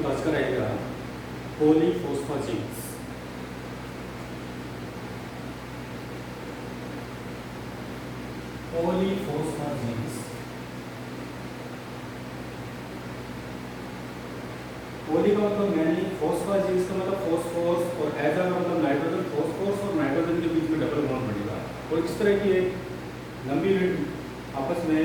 Topic आज का रहेगा पॉलीफॉस्फेजिंग्स। पॉलीफॉस्फेजिंग्स पॉली का मतलब मेनली, फॉस्फेजिंग्स का मतलब फॉस्फोरस और एजा का मतलब नाइट्रोजन। फॉस्फोरस और नाइट्रोजन के बीच में डबल बॉन्ड बनेगा और इस तरह की एक लंबी यूनिट आपस में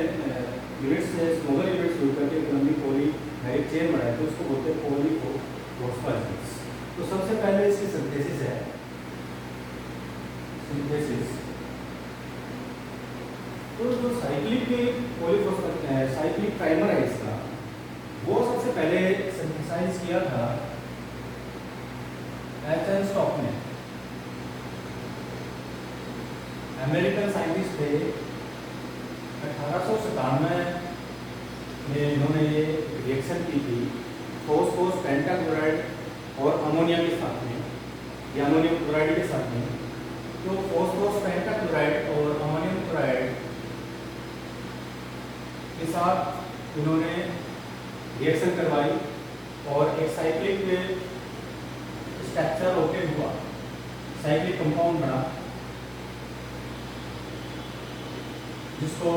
यूनिट से स्मॉलर यूनिट से होकर के एक लंबी पॉलीमेरिक चेन बनाए तो उसको बोलते हैं पॉलीफॉस्फेजिंग्स। तो सबसे पहले इसकी सिंथेसिस है, सिंथेसिस। तो जो साइक्लिक साइक्लिक प्राइमर है इसका, वो सबसे पहले सिंथेसाइज किया था एच.एन. स्टॉक ने। अमेरिकन साइंटिस्ट थे, 1897 में इन्होंने ये रिएक्शन की थी फॉस्फोरस पेंटाक्लोराइड और अमोनिया के साथ में, या अमोनियम क्लोराइड के साथ में। तो फॉस्फोरस पेंटाक्लोराइड और अमोनियम क्लोराइड के साथ इन्होंने रिएक्शन करवाई और एक साइक्लिक स्ट्रक्चर ओके हुआ, साइक्लिक कंपाउंड बना, जिसको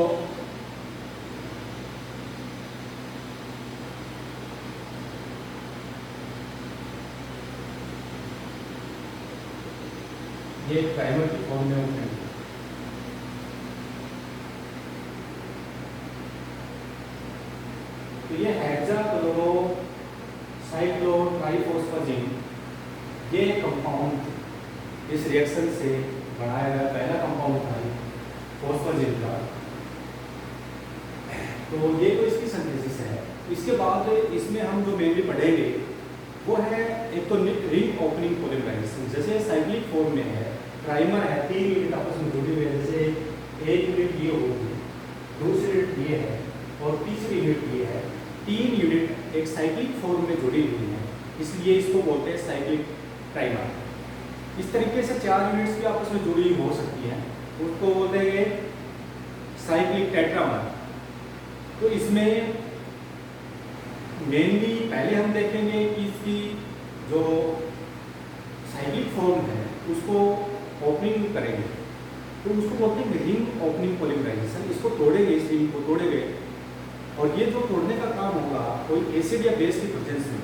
ये प्राइमर की फॉर्म में होते हैं। तो ये हेक्साक्लोरोसाइक्लोट्राइफॉस्फेजिन, ये कंपाउंड इस रिएक्शन से बनाया गया पहला कंपाउंड था फॉस्फेजिन का। तो ये तो इसकी सिंथेसिस है। इसके बाद इसमें हम जो मेनली पढ़ेंगे वो है एक तो रिंग ओपनिंग पॉलीमराइजेशन। जैसे साइक्लिक फॉर्म में है, प्राइमर है, 3 यूनिट आपस में जुड़ी हुई है। जैसे एक यूनिट ये होगी, दूसरी यूनिट ये है और तीसरी यूनिट ये है। 3 यूनिट एक साइक्लिक फॉर्म में जुड़ी हुई है, इसलिए इसको बोलते हैं साइक्लिक प्राइमर। इस तरीके से 4 यूनिट्स भी आपस में जुड़ी हो सकती हैं, उसको बोलते हैं साइक्लिक टेट्रामर। तो इसमें मेनली पहले हम देखेंगे कि इसकी जो साइक्लिक फॉर्म है उसको ओपनिंग करेंगे, तो उसको बोलते हैं रिंग ओपनिंग पॉलीमराइजेशन। इसको तोड़ेंगे, इस रिंग को तोड़ेंगे और ये जो तोड़ने का काम होगा कोई एसिड या बेस की प्रेजेंस में।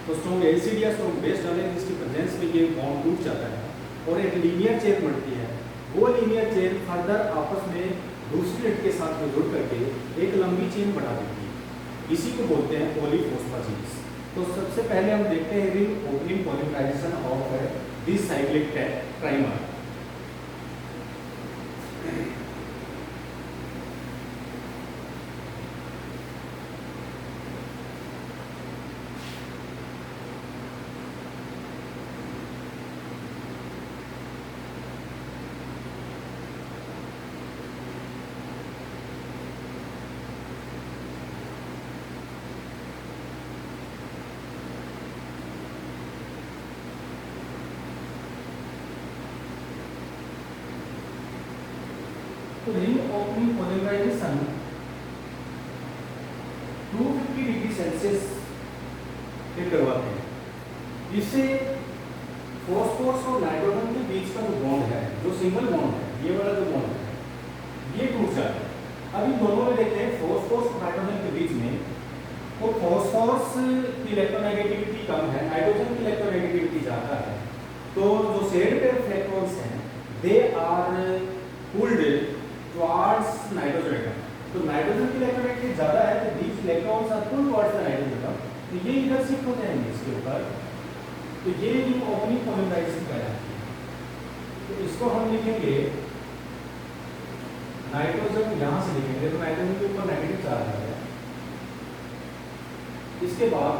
तो स्ट्रॉन्ग एसिड या स्ट्रॉन्ग बेस डालेंगे, जिसकी प्रेजेंस में ये बॉन्ड टूट जाता है और एक लीनियर चेन बनती है। वो लीनियर चेन फर्दर आपस में दूसरी लट के साथ में जुड़ करके एक लंबी चेन बना देती है। इसी को बोलते हैं पॉलीफॉस्फेजिंग्स। तो सबसे पहले हम देखते हैं ring opening polymerisation of this cyclic primer. तो ring opening polymerisation 250 degree Celsius पे करवाते हैं। इससे फॉस्फोरस और नाइट्रोजन के बीच का जो बॉन्ड है, जो सिंगल बॉन्ड है, ये वाला जो बॉन्ड है, ये टूट जाता है। अब इन दोनों में देखते हैं फॉस्फोरस और नाइट्रोजन के बीच में, तो फॉस्फोरस की इलेक्ट्रोनेगेटिविटी कम है, नाइट्रोजन की इलेक्ट्रोनेगेटिविटी ज़्यादा है। तो जो शेड पेयर इलेक्ट्रॉन्स हैं they are pulled towards nitrogen atom. तो नाइट्रोजन की इलेक्ट्रोनेगेटिविटी ज़्यादा है, तो these electrons are pulled towards the nitrogen atom. तो ये इधर शिफ्ट हो जाएंगे इसके ऊपर। तो ये रिंग ओपनिंग पॉलीमराइजेशन कहलाती है। तो इसको हम लिखेंगे नाइट्रोजन, यहाँ से लिखेंगे तो नाइट्रोजन के ऊपर नेगेटिव चार्ज आ गया। इसके बाद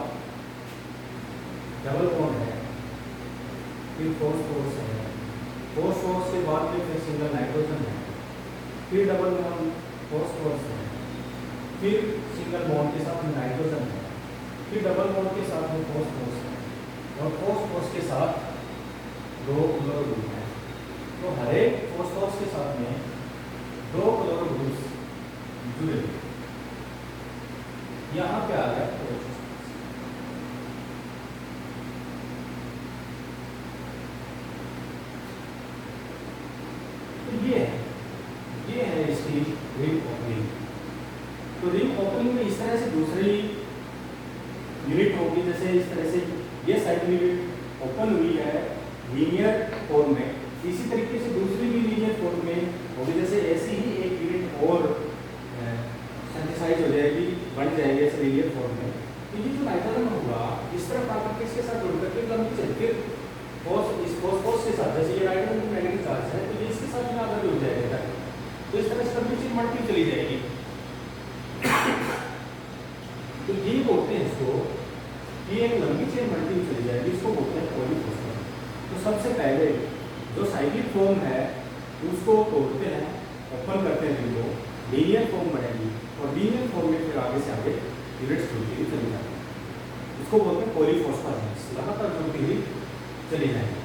डबल बॉन्ड है, फिर फॉस्फोरस है, फॉस्फोरस के बाद में फिर सिंगल नाइट्रोजन है, फिर डबल बॉन्ड फॉस्फोरस है, फिर सिंगल बॉन्ड के साथ में नाइट्रोजन है, फिर डबल बॉन्ड के साथ में फॉस्फोरस है और फॉस्फोरस के साथ 2 क्लोरो ग्रुप है। तो हर एक फॉस्फोरस के साथ में 2 क्लोरो ग्रुप्स जुड़े। यहाँ पे आ गया यूनिट होगी, जैसे इस तरह से ये साइकिल यूनिट ओपन हुई है लीनियर फॉर्म में, इसी तरीके से दूसरी भी लीनियर फॉर्म में होगी। जैसे ऐसी ही एक यूनिट और सिंथेसाइज हो जाएगी, बन जाएगी ऐसे लीनियर फॉर्म में। तो ये जो नाइट्रोजन होगा इस तरफ आकर के इसके साथ जुड़ करके लंबी चल फिर इस फॉस्फोरस के साथ, जैसे ये नाइट्रोजन नेगेटिव चार्ज है तो ये इसके साथ में आकर जुड़ जाएगा, तो इस तरह से लंबी चेन बढ़ती चली जाएगी। तो ये बोलते हैं इसको, ये एक लंबी चेन बढ़ती हुई चली जाएगी, इसको बोलते हैं पॉलीफॉस्फेट। तो सबसे पहले जो साइक्लिक फॉर्म है उसको तोड़ते हैं, ओपन करते हैं जिनको, लीनियर फॉर्म बनेगी और लीनियर फॉर्म में फिर आगे से आगे यूनिट्स जुड़ती हुई चली जाएगी, इसको बोलते हैं पॉलीफॉस्फेट, लगातार जुड़ती हुई चली जाएगी।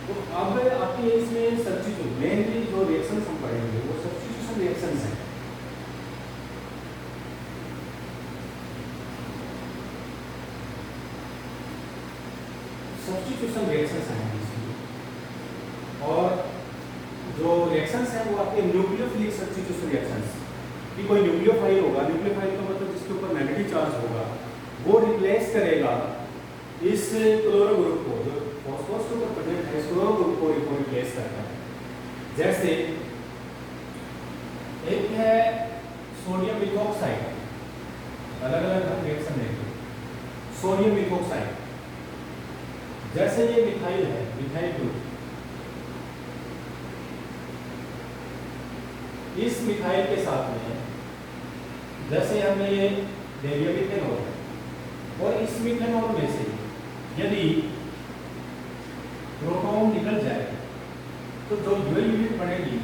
तो अब आती है इसमें सब्स्टिट्यूशन, मेनली जो रिएक्शंस हम पढ़ेंगे वो सब्स्टिट्यूशन रिएक्शंस हैं। सब्स्टिट्यूशन रिएक्शंस हैं इसमें, और जो रिएक्शंस हैं वो आपके न्यूक्लियोफिलिक सब्स्टिट्यूशन रिएक्शंस, कि कोई न्यूक्लियोफाइल होगा, न्यूक्लियोफाइल का मतलब जिसके ऊपर नेगेटिव चार्ज होगा, वो रिप्लेस करेगा इस क्लोरो ग्रुप को, जो फॉस्फोरस के ऊपर प्रेजेंट है, इस क्लोरो ग्रुप को रिप्लेस करता है। जैसे एक है सोडियम मिथॉक्साइड, अलग अलग हम रिएक्शन देखेंगे। सोडियम मिथॉक्साइड, जैसे ये मिथाइल है, मिथाइल ग्रुप, इस मिथाइल के साथ में जैसे हमने ये ले लिया मिथेनॉल, और इस मिथेनॉल में से यदि प्रोटॉन निकल जाए तो जो ड्यूअल यूनिट बनेगी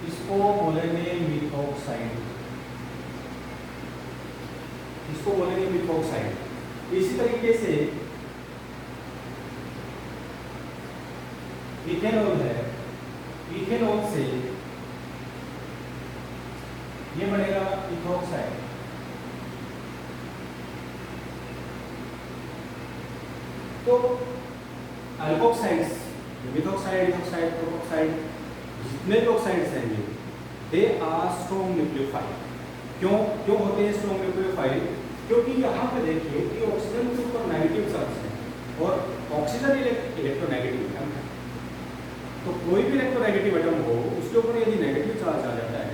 इसको बोलेंगे मिथॉक्साइड, इसको बोलेंगे मिथॉक्साइड। इसी तरीके से इथेनॉल है, इथेनॉल से ये बनेगा इथोक्साइड। तो अल्कोक्साइड्स, मिथॉक्साइड, इथोक्साइड, प्रोटॉक्साइड, जितने भी ऑक्साइड्स हैं ये, दे आर स्ट्रॉन्ग न्यूक्लियोफाइल। क्यों होते हैं स्ट्रॉन्ग न्यूक्लियोफाइल? क्योंकि यहाँ पे देखिए कि ऑक्सीजन के ऊपर नेगेटिव चार्ज है और ऑक्सीजन इलेक्ट्रोनेगेटिव है, तो कोई भी इलेक्ट्रोनेगेटिव एटम हो उसके ऊपर यदि नेगेटिव चार्ज आ जाता है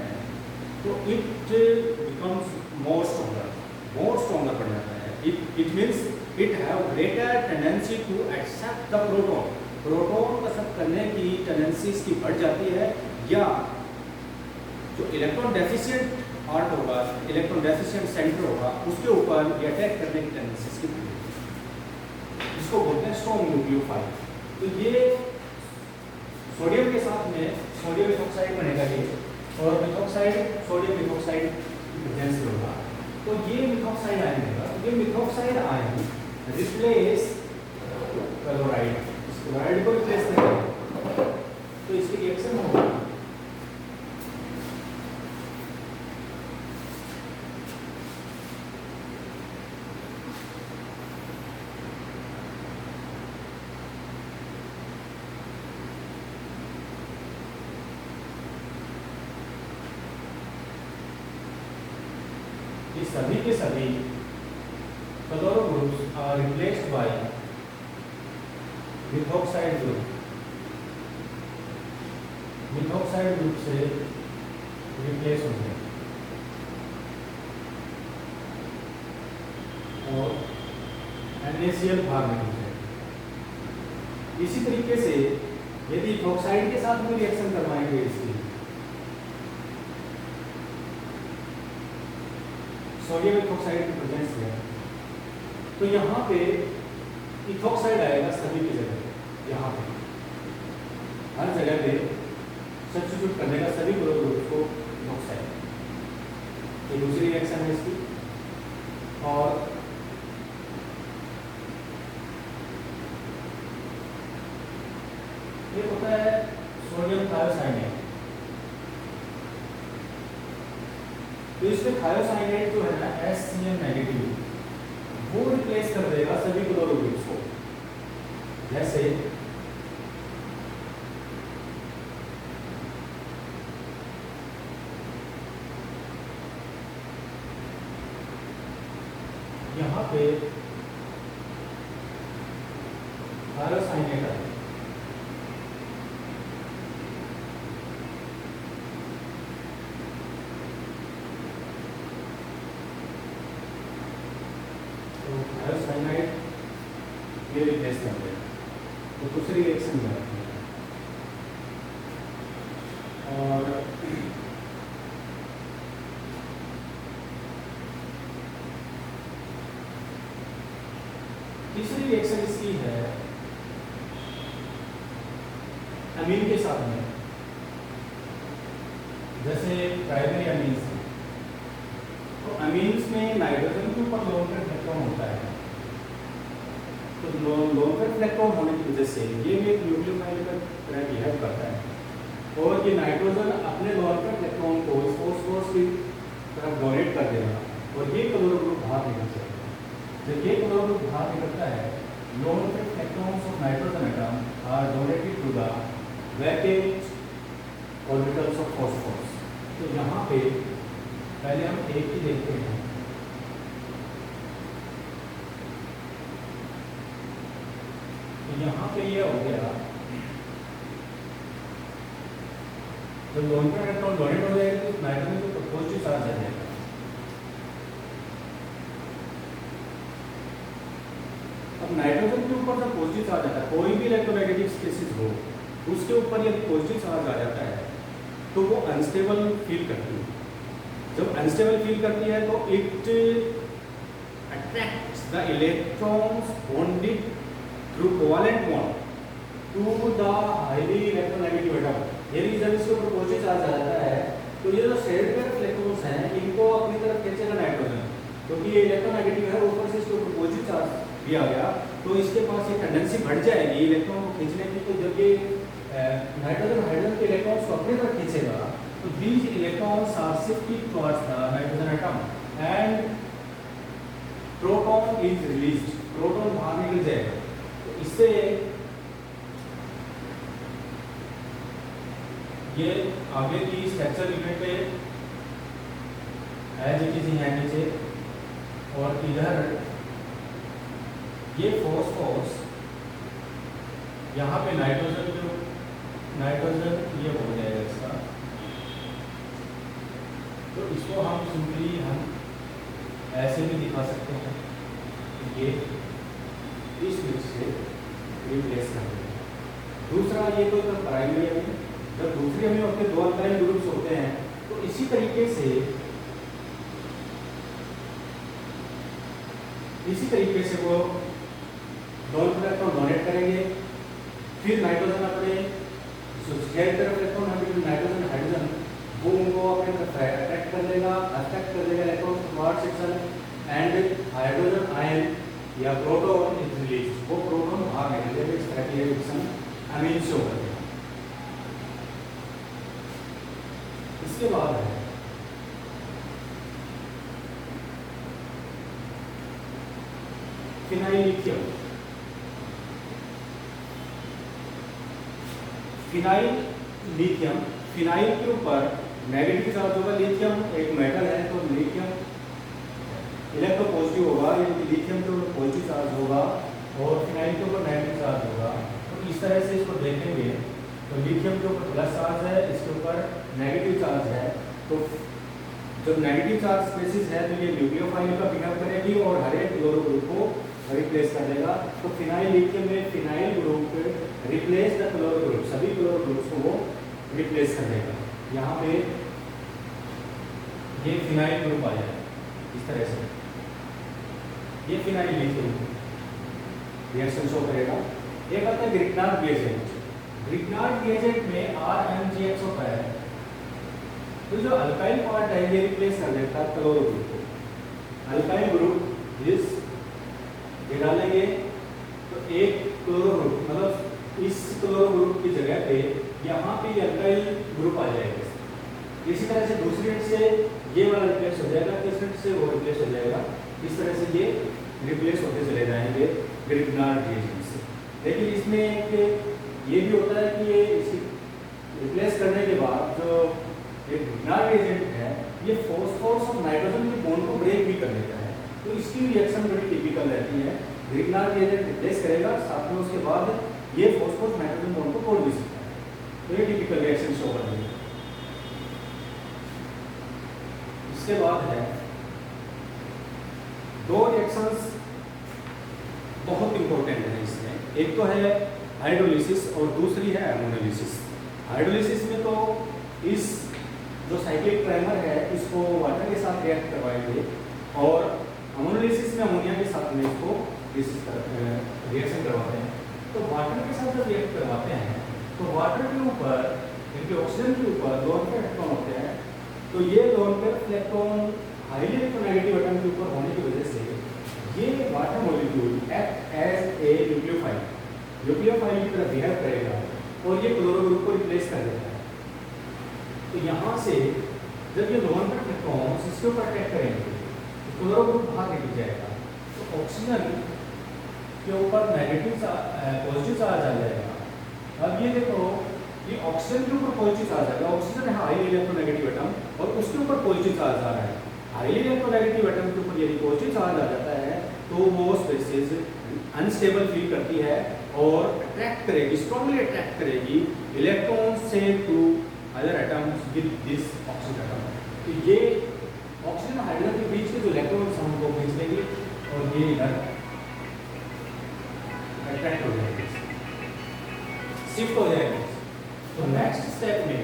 तो इट बिकम्स मोर स्ट्रॉन्गर बन जाता है। It means it have greater tendency to accept the proton, proton को एक्सेप्ट करने की टेंडेंसी इसकी बढ़ जाती है, या जो इलेक्ट्रॉन डेफिशिएंट पार्ट होगा, इलेक्ट्रॉन डेफिशिएंट सेंटर होगा, उसके ऊपर ये अटैक करने की टेंडेंसी इसकी बढ़ जाती है, इसको बोलते हैं स्ट्रॉन्ग न्यूक्लियोफाइल। तो ये सोडियम के साथ में सोडियम मिथॉक्साइड बनेगा ये, और मिथॉक्साइड सोडियम मिथॉक्साइड की प्रेजेंस में होगा, तो ये मिथॉक्साइड आयन होगा। ये मिथॉक्साइड आयन रिप्लेस क्लोराइड, इस क्लोराइड को रिप्लेस करेगा तो इसकी रिएक्शन होगा सभी के सभी chloro groups are replaced by methoxide group, methoxide group से रिप्लेस होंगे और NaCl भाग में हो जाएगा। इसी तरीके से यदि इथॉक्साइड के साथ में रिएक्शन करवाएंगे इसकी, सोडियम इथॉक्साइड की प्रेजेंस है, तो यहाँ पे इथॉक्साइड आएगा सभी की जगह, यहाँ पे हर जगह पे सब्स्टिट्यूट करने का सभी क्लोरो ग्रुप को इथॉक्साइड। ये दूसरी रिएक्शन है इसकी। और ये होता है सोडियम थायोसाइनेट, तो इसमें थायोसाइनेट जो है ना HCl नेगेटिव, वो रिप्लेस कर देगा सभी क्लोरो ग्रुप्स को। जैसे यहाँ पे थायोसाइनेट है, तो थायोसाइनाइड ये रिप्लेस कर देगा, तो दूसरी रिएक्शन में आती है। और तीसरी रिएक्शन इसकी है अमीन के साथ में, जैसे प्राइमरी अमीन्स हैं, तो अमीन्स में नाइट्रोजन के ऊपर लोन पेयर इलेक्ट्रॉन होता है, तो लोन पेयर इलेक्ट्रॉन होने की वजह से ये भी एक न्यूक्लियोफाइल का तरह बिहेव करता है, और ये नाइट्रोजन अपने लोन पेयर इलेक्ट्रॉन को फोस्फोरस की तरफ डोनेट कर देगा, और ये क्लोरो ग्रुप बाहर निकल जाएगा। जब ये क्लोरो ग्रुप बाहर निकलता है, lone pair electrons of nitrogen atom are donated to the vacant orbitals of phosphorus. तो यहाँ पे पहले हम एक ही देखते हैं, तो यहाँ पे ये हो गया, जब लोन पेयर इलेक्ट्रॉन डोनेट हो जाएगा तो नाइट्रोजन को पॉजिटिव चार्ज आ जाएगा। अब नाइट्रोजन के ऊपर जब पॉजिटिव चार्ज आता है, कोई भी इलेक्ट्रोनेगेटिव स्पीशीज हो, उसके ऊपर यदि पॉजिटिव चार्ज आ जाता है तो वो अनस्टेबल फील करती है। जब अनस्टेबल फील करती है तो it attracts the electrons bonded through covalent bond to the highly electronegative atom. यदि जब इसके ऊपर पॉजिटिव चार्ज आ जाता है तो ये जो शेयर्ड पेयर इलेक्ट्रॉन्स हैं, इनको अपनी तरफ खींचेगा नाइट्रोजन, क्योंकि ये इलेक्ट्रोनेगेटिव है, ऊपर से इसके ऊपर पॉजिटिव चार्ज दिया गया, तो इसके पास ये टेंडेंसी बढ़ जाएगी इलेक्ट्रॉन को खींचने की। तो जब ये नाइट्रोजन हाइड्रोजन के इलेक्ट्रॉन्स को अपनी तरफ खींचेगा, तो these electrons are shifted towards the nitrogen atom and proton is released, proton बाहर निकल जाएगा। तो इससे ये आगे की स्ट्रक्चर यूनिट पे एज इट इज है नीचे, और इधर ये फॉस्फोरस, यहाँ पे नाइट्रोजन जो ये हो जाएगा इसका, तो इसको हम सिंपली ऐसे भी दिखा सकते हैं, ये इस ग्रुप से रिप्लेस कर देंगे। दूसरा ये तो प्राइमरी अमीन, जब दूसरी अमीन होते दो अल्काइल ग्रुप्स होते हैं, तो इसी तरीके से वो दोनों इलेक्ट्रॉन डोनेट करेंगे, फिर नाइट्रोजन अपने शेयर तरफ इलेक्ट्रॉन नाइट्रोजन हाइड्रोजन वो उनको अपने तरफ अट्रैक्ट कर देगा electron towards section, and hydrogen ion या प्रोटॉन इज रिलीज, वो प्रोटॉन बाहर निकल जाएगा। इस तरह की रिएक्शन अमीन से होकर के। इसके बाद है फिनाइल लिथियम। फिनाइल के ऊपर नेगेटिव चार्ज होगा, लिथियम एक मेटल है, तो लिथियम इलेक्ट्रोपॉजिटिव होगा, यानी लिथियम के ऊपर पॉजिटिव चार्ज होगा और फिनाइल के ऊपर नेगेटिव चार्ज होगा। तो इस तरह से इसको देखेंगे, तो लिथियम के ऊपर प्लस चार्ज है, इसके ऊपर नेगेटिव चार्ज है। तो जब नेगेटिव चार्ज स्पीशीज है तो ये न्यूक्लियोफाइल का बिहेव करेगी और हर एक क्लोरो ग्रुप को रिप्लेस कर देगा। तो फिनाइल लिथियम में phenyl group replace the chloro group, सभी क्लोरो ग्रुप्स को वो रिप्लेस कर देगा। यहाँ पे ये फिनाइल ग्रुप आ जाए इस तरह से, ये फिनाइल लिथियम रिएक्शन शो करेगा। एक आता है ग्रिग्नार्ड रिएजेंट। ग्रिग्नार्ड रिएजेंट में RMgx होता है, तो जो अल्काइल पार्ट है ये रिप्लेस कर देता है क्लोरो ग्रुप को। अल्काइल ग्रुप इस ये डालेंगे तो एक क्लोरो ग्रुप, मतलब इस क्लोरो ग्रुप की जगह पे यहाँ पे अल्काइल ग्रुप आ जाएगा। इसी तरह से दूसरी एंड से ये वाला रिप्लेस हो जाएगा, तीसरी एंड से वो रिप्लेस हो जाएगा। इस तरह से ये रिप्लेस होते चले जाएंगे ग्रिग्नार्ड रिएजेंट से। लेकिन इसमें एक ये भी होता है कि ये रिप्लेस करने के बाद जो एक ग्रिग्नार्ड रिएजेंट है ये फॉस्फोरस और नाइट्रोजन के बॉन्ड को ब्रेक भी कर देता है। तो तो इसकी रिएक्शन बड़ी टिपिकल रहती है। ग्रिग्नार्ड रिएजेंट रिप्लेस करेगा, साथ में उसके बाद ये फॉस्फोरस नाइट्रोजन बॉन्ड को तोड़ भी सकता है। तो ये टिपिकल रिएक्शन शो कर रही है। इसके बाद है दो रिएक्शंस बहुत इंपॉर्टेंट है इसमें, एक तो है हाइड्रोलिसिस और दूसरी है अमोनोलिसिस। हाइड्रोलिसिस में तो इस जो साइक्लिक प्राइमर है इसको वाटर के साथ रिएक्ट करवाएंगे और अमोनोलिसिस में अमोनिया के साथ में इसको रिएक्शन करवाते हैं। तो वाटर के साथ जब रिएक्ट करवाते हैं तो वाटर के ऊपर इनके ऑक्सीजन के ऊपर लोन पेयर इलेक्ट्रॉन होते हैं। तो ये lone pair electron highly electronegative atom के ऊपर होने की वजह से ये water molecule act as a nucleophile की तरह बिहेव करेगा और ये क्लोरो ग्रुप को रिप्लेस कर देता है। तो यहाँ से जब ये लोन पेयर इलेक्ट्रॉन इसके ऊपर अटैक करेंगे तो क्लोरो ग्रुप बाहर निकल जाएगा। तो ऑक्सीजन के ऊपर पॉजिटिव चार्ज आ जाएगा। अब ये देखो ये ऑक्सीजन के ऊपर पॉजिटिव चार्ज आ गया, ऑक्सीजन है हाईली इलेक्ट्रोनेगेटिव एटम और उसके ऊपर पॉजिटिव चार्ज आ रहा है। हाईली इलेक्ट्रोनेगेटिव एटम के ऊपर यदि पॉजिटिव चार्ज आ जाता है तो वो स्पेसीज अनस्टेबल फील करती है और अट्रैक्ट करेगी, स्ट्रांगली अट्रैक्ट करेगी इलेक्ट्रॉन से to other atoms with this oxygen atom. तो ये ऑक्सीजन हाइड्रोजन के बीच के जो इलेक्ट्रॉन्स हमको खींच लेंगे और ये इधर अट्रैक्ट हो जाएंगे, शिफ्ट हो जाएंगे। तो नेक्स्ट स्टेप में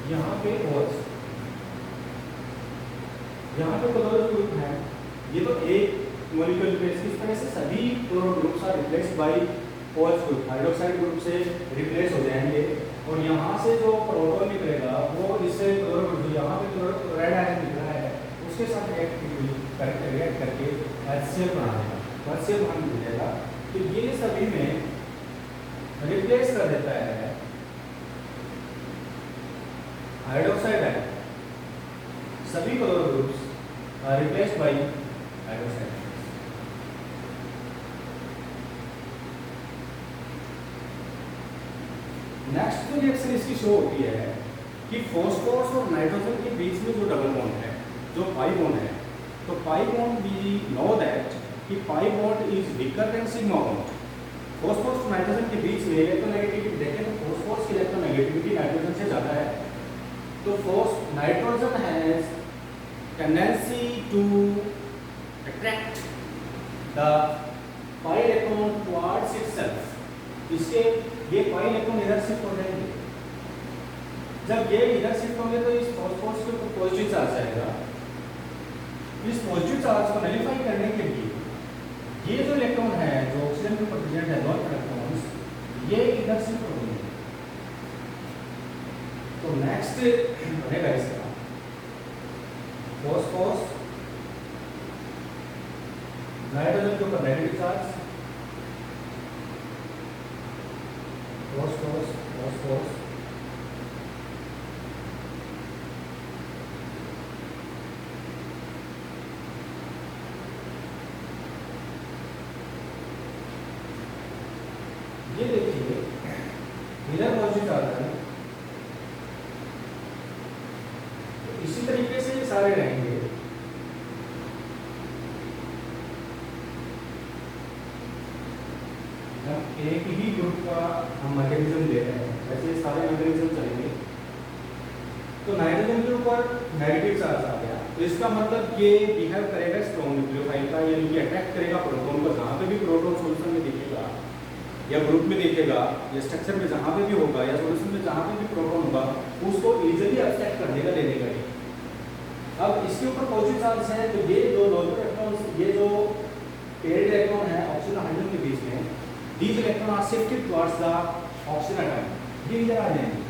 यहाँ पे क्लोरो ग्रुप है, ये तो एक मॉलिक्यूल बेस इस तरह से सभी chloro groups are replaced by OH group, hydroxide group से रिप्लेस हो जाएंगे और यहाँ से जो प्रोटॉन निकलेगा वो इससे क्लोरो ग्रुप यहाँ पे क्लोरो रेड आयन निकला है उसके साथ रिएक्ट करके HCl बना देगा, HCl बना मिल जाएगा। तो ये सभी में रिप्लेस कर देता है हाइड्रोक्साइड आयन, सभी chloro groups are replaced by hydroxide. Next जो रिएक्शन इसकी शो होती है कि फॉस्फोरस और नाइट्रोजन के बीच में जो डबल बॉन्ड है, जो पाई बॉन्ड है, तो pi bond we know that कि pi bond is weaker than sigma bond. Phosphorus और नाइट्रोजन के बीच में इलेक्ट्रोनेगेटिविटी देखें तो फॉस्फोरस की इलेक्ट्रोनेगेटिविटी नाइट्रोजन से ज़्यादा है। तो nitrogen has tendency to attract the pi electron towards itself. इसके ये पाई इलेक्ट्रॉन इधर शिफ्ट हो जाएंगे। जब ये इधर शिफ्ट होंगे तो इस फॉस्फोरस के ऊपर पॉजिटिव चार्ज आएगा। इस पॉजिटिव चार्ज को नलिफाई करने के लिए ये जो इलेक्ट्रॉन है जो ऑक्सीजन के ऊपर प्रेजेंट है, दोनों इलेक्ट्रॉन्स, ये इधर शिफ्ट हो जाएंगे। तो नेक्स्ट बनेगा इसका फॉस्फोरस नाइट्रोजन के ऊपर नेगेटिव चार्ज, फॉस्फोरस ये देखिए इधर पॉजिटिव चार्ज है। तो इसी तरीके से ये सारे रहेंगे। एक ही ग्रुप का हम मैकेनिज्म ले रहे हैं, वैसे सारे मैकेनिज्म चलेंगे। तो नाइट्रोजन के ऊपर नेगेटिव चार्ज आ गया तो इसका मतलब ये बिहेव करेगा स्ट्रॉन्ग न्यूक्लियोफाइल का, यानी कि अट्रैक्ट करेगा प्रोटॉन को। जहाँ पे भी प्रोटॉन सॉल्यूशन में दिखेगा या ग्रुप में दिखेगा या स्ट्रक्चर में जहाँ पे भी होगा या सॉल्यूशन में जहाँ पे भी प्रोटॉन होगा उसको इजीली अट्रैक्ट कर देगा, ले लेगा ये। अब इसके ऊपर पॉजिटिव चार्ज है तो ये दो लोअर इलेक्ट्रॉन्स, ये जो पेयर्ड इलेक्ट्रॉन है ऑक्सीजन और हाइड्रोजन के बीच में, these electrons are shifted towards the oxygen atom, ये इधर आ जाएंगे।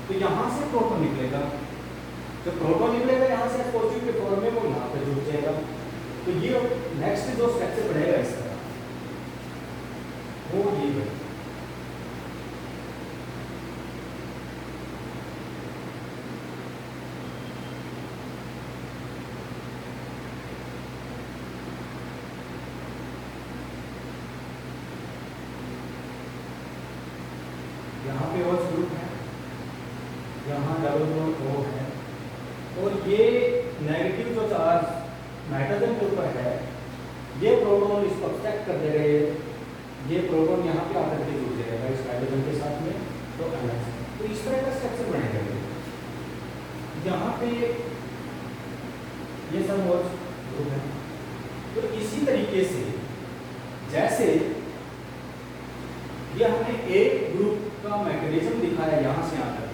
तो यहाँ से प्रोटॉन निकलेगा, जब प्रोटॉन निकलेगा यहाँ से पॉजिटिव के फॉर्म में वो यहाँ पे जुड़ जाएगा। तो ये नेक्स्ट जो स्ट्रक्चर बनेगा इस तरह, वो ये बनेगा। यहाँ डबल बॉन्ड O है, और ये नेगेटिव जो चार्ज नाइट्रोजन के ऊपर है, ये प्रोटॉन इसको अब्स्ट्रैक्ट कर देगा, ये प्रोटॉन यहाँ पे आकर के जुड़ जाएगा इस हाइड्रोजन के साथ में, तो NH। तो इस तरह का स्ट्रक्चर बनेगा। यहाँ पे ये सब और ग्रुप है। तो इसी तरीके से जैसे ये हमने एक ग्रुप का मैकेनिज्म दिखाया यहाँ से यहाँ तक,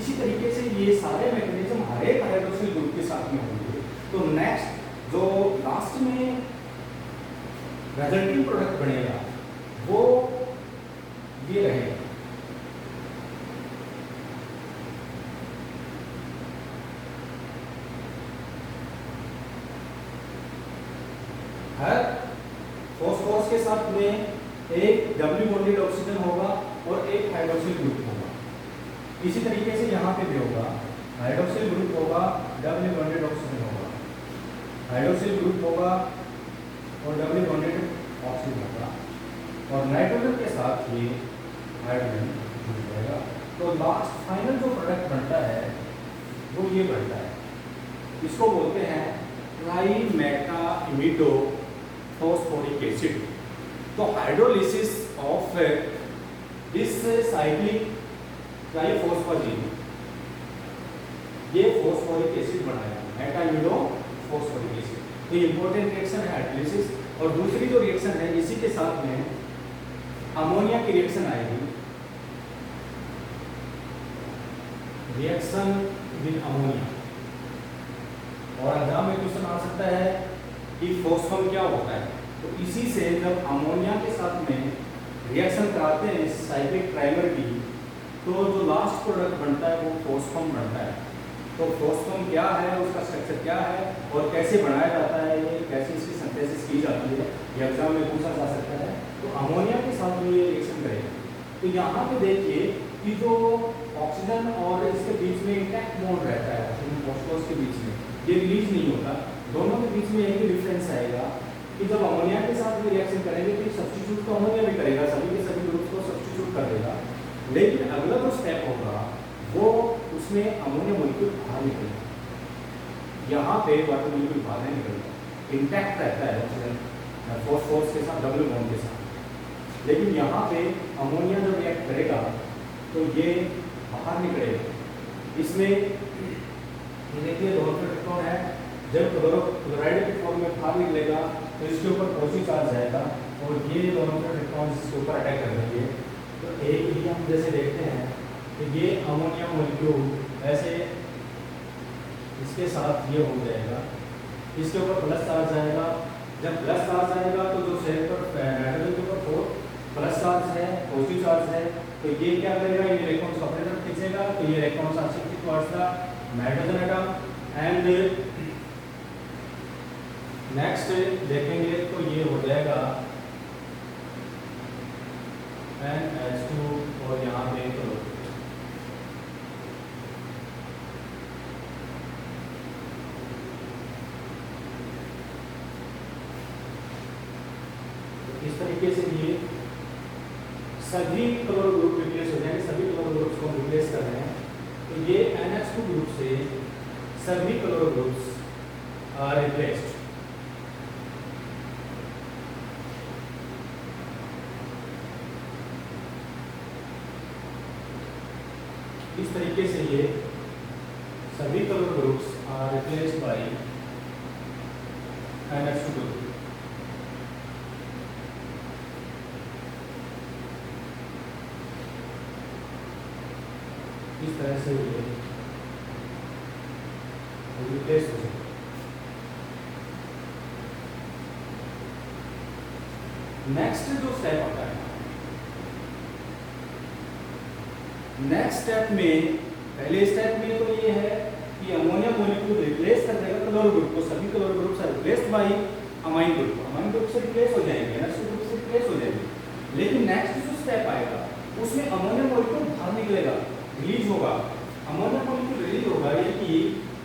इसी तरीके से ये सारे मैकेनिज्म हर एक हाइड्रोक्सिल ग्रुप के साथ में होंगे। तो नेक्स्ट जो लास्ट में रिजल्टिंग प्रोडक्ट बनेगा वो ये रहेगा। हर फॉस्फोरस के साथ में एक डबल बॉन्डेड ऑक्सीजन होगा और एक हाइड्रोक्सिल ग्रुप होगा। इसी तरीके से यहाँ पे भी होगा, हाइड्रोक्सिल ग्रुप होगा, डबल बॉन्डेड ऑक्सीजन होगा, हाइड्रोक्सिल ग्रुप होगा और डबल बॉन्डेड ऑक्सीजन होगा, और नाइट्रोजन के साथ ये हाइड्रोजन जुड़ जाएगा। तो लास्ट फाइनल जो प्रोडक्ट बनता है वो ये बनता है, इसको बोलते हैं ट्राइमेटा इमिडो फॉस्फोरिक एसिड। तो हाइड्रोलिसिस ऑफ दिस साइक्लिक ट्राइफॉस्फेजिन, ये फॉस्फोरिक एसिड बनाया मेटा इमिडो फॉस्फोरिक एसिड। तो इंपॉर्टेंट रिएक्शन है हाइड्रोलिसिस। और दूसरी जो रिएक्शन है इसी के साथ में अमोनिया की रिएक्शन आएगी, रिएक्शन विद अमोनिया। और एग्जाम में क्वेश्चन आ सकता है कि फॉस्फम क्या होता है। तो इसी से जब अमोनिया के साथ में रिएक्शन कराते हैं साइक्लिक ट्राइमर की, तो जो लास्ट प्रोडक्ट बनता है वो फॉस्फम बनता है। तो फॉस्फम क्या है, उसका स्ट्रक्चर क्या है और कैसे बनाया जाता है, ये कैसे इसकी सिंथेसिस की जाती है, ये एग्जाम में पूछा जा सकता है। तो अमोनिया के साथ में ये रिएक्शन करेगा। तो यहाँ पे देखिए कि जो ऑक्सीजन और इसके बीच में इंटैक्ट बॉन्ड रहता है, फॉस्फोरस के बीच में, ये रिलीज नहीं होता। दोनों के बीच में एक ही डिफरेंस आएगा कि जब अमोनिया के साथ भी रिएक्शन करेंगे तो सब्स्टिट्यूट तो अमोनिया भी करेगा, सभी के सभी ग्रुप्स को सब्स्टिट्यूट कर देगा। लेकिन अगला जो स्टेप होगा वो उसमें अमोनिया मॉलिक्यूल बाहर निकलेगा, यहाँ पे वाटर मॉलिक्यूल बाहर नहीं निकलेगा, इंटैक्ट रहता है ऑक्सीजन फॉस्फोरस के साथ डबल बॉन्ड के साथ। लेकिन यहाँ पे अमोनिया जब रिएक्ट करेगा तो ये बाहर निकलेगा। इसमें देखिए इलेक्ट्रॉन है, जब क्लोराइड के फॉर्म में बाहर निकलेगा तो इसके ऊपर पॉजिटिव चार्ज आएगा और ये दोनों इलेक्ट्रॉन इसके ऊपर अटैक कर देंगे। तो एक ही हम जैसे देखते हैं कि ये अमोनिया मॉलिक्यूल ऐसे इसके साथ ये हो जाएगा, इसके ऊपर प्लस चार्ज आएगा। जब प्लस चार्ज आएगा तो जो सेल पर नाइट्रोजन के ऊपर प्लस चार्ज है, पॉजिटिव चार्ज है, तो ये क्या करेगा, इन इलेक्ट्रॉन्स को अपने तरफ खींचेगा। तो ये electrons are shifted towards the nitrogen atom. And next देखेंगे तो ये हो जाएगा NH2 और यहाँ पे तो इस तरीके से ये सभी क्लोरो ग्रुप रिप्लेस हो जाएंगे, सभी क्लोरो ग्रुप्स को रिप्लेस कर रहे हैं। तो ये NH2 ग्रुप से सभी क्लोरो ग्रुप्स आर रिप्लेस्ड। इस तरीके से ये सभी chloro groups are replaced by NH2 group. इस तरह से ये रिप्लेस हो जाए। नेक्स्ट जो स्टेप आता है, नेक्स्ट स्टेप में, पहले स्टेप में तो ये है कि अमोनिया मॉलिक्यूल रिप्लेस कर देगा क्लोरो ग्रुप को, सभी chloro groups are replaced by amine group. Amine group से रिप्लेस हो जाएंगे, NH2 ग्रुप से रिप्लेस हो जाएंगे। लेकिन नेक्स्ट जो स्टेप आएगा उसमें अमोनिया मॉलिक्यूल बाहर निकलेगा, रिलीज होगा। अमोनिया मॉलिक्यूल रिलीज होगा, ये कि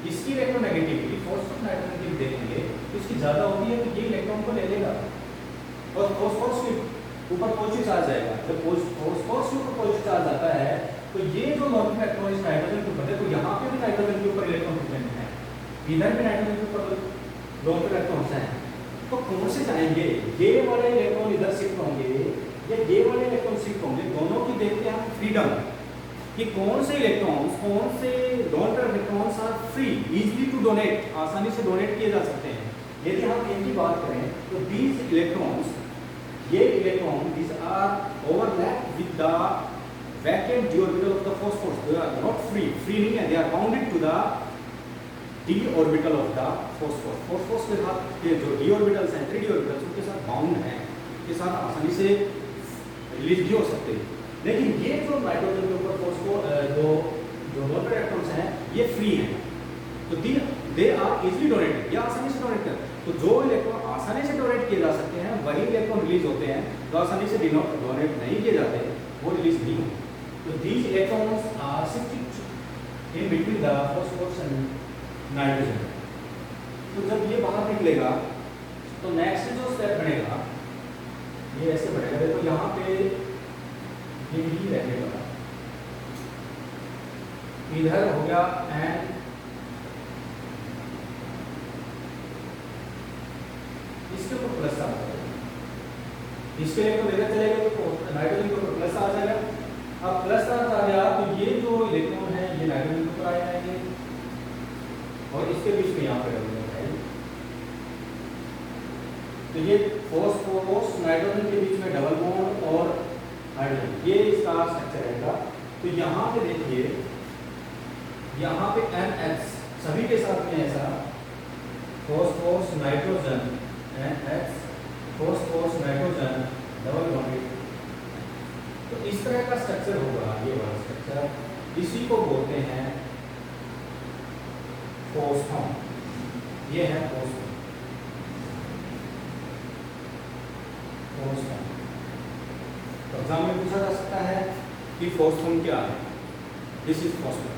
इसकी इलेक्ट्रोनेगेटिविटी फॉस्फोरस नाइट्रोजन की देखेंगे तो इसकी ज़्यादा होती है, तो ये इलेक्ट्रॉन को ले लेगा और फॉस्फोरस के ऊपर पॉजिटिव चार्ज आएगा। जब फॉस्फोरस के ऊपर पॉजिटिव चार्ज आता है तो ये जो नॉन इलेक्ट्रॉन इस नाइट्रोजन के ऊपर है, तो यहाँ पे भी नाइट्रोजन के ऊपर इलेक्ट्रॉन प्रेजेंट है, इधर भी नाइट्रोजन के ऊपर लोन इलेक्ट्रॉन्स हैं। तो कौन से जाएंगे, ये वाले इलेक्ट्रॉन इधर शिफ्ट होंगे या ये वाले इलेक्ट्रॉन शिफ्ट होंगे, दोनों की देखते हैं हम फ्रीडम कि कौन से इलेक्ट्रॉन्स, कौन से डोन pair electrons are free easily to donate, आसानी से डोनेट किए जा सकते हैं। यदि हम इनकी बात करें तो दीज इलेक्ट्रॉन्स, ये electron these are overlap with the vacant d orbital of the phosphorus, they are not free नहीं है, they are bounded to the d orbital of the phosphorus। phosphorus के साथ ये जो d orbitals हैं, 3d orbitals उनके साथ bound हैं, के साथ आसानी से रिलीज भी हो सकते हैं। लेकिन ये जो नाइट्रोजन के ऊपर फॉस्फोर जो डोन पेयर इलेक्ट्रॉन्स हैं ये फ्री हैं, तो दे आर इजीली डोनेटेड, ये आसानी से डोनेट कर, तो जो इलेक्ट्रॉन आसानी से डोनेट किए जा सकते हैं वही इलेक्ट्रॉन रिलीज होते हैं, जो आसानी से डोनेट नहीं किए जाते वो रिलीज नहीं होते। तो these electrons are shifted in between the phosphorus and nitrogen। तो जब ये बाहर निकलेगा तो नेक्स्ट जो स्टेप बनेगा ये ऐसे बढ़ेगा, देखो यहाँ पे ये ही रहेगा, इधर हो गया एंड इसके ऊपर प्लस आ जाएगा, इसके लिए तो लेकर चलेगा तो नाइट्रोजन के ऊपर प्लस आ जाएगा। अब प्लस आ गया तो ये जो इलेक्ट्रॉन है ये नाइट्रोजन के ऊपर आ जाएंगे और इसके बीच में यहाँ पे रहेंगे, तो ये फॉस्फोरस नाइट्रोजन के बीच में डबल बॉन्ड और हाइड्रोजन, ये इसका स्ट्रक्चर रहेगा। तो यहाँ पे देखिए, यहाँ पे NH सभी के साथ में ऐसा phosphorus nitrogen NH phosphorus nitrogen double bond, तो इस तरह का स्ट्रक्चर होगा, ये वाला स्ट्रक्चर, इसी को बोलते हैं फोस्फोन। ये है फोस्फोन, फोस्फोन। तो एग्जाम में पूछा जा सकता है कि फोस्फोन क्या है, दिस इज फोस्फोन।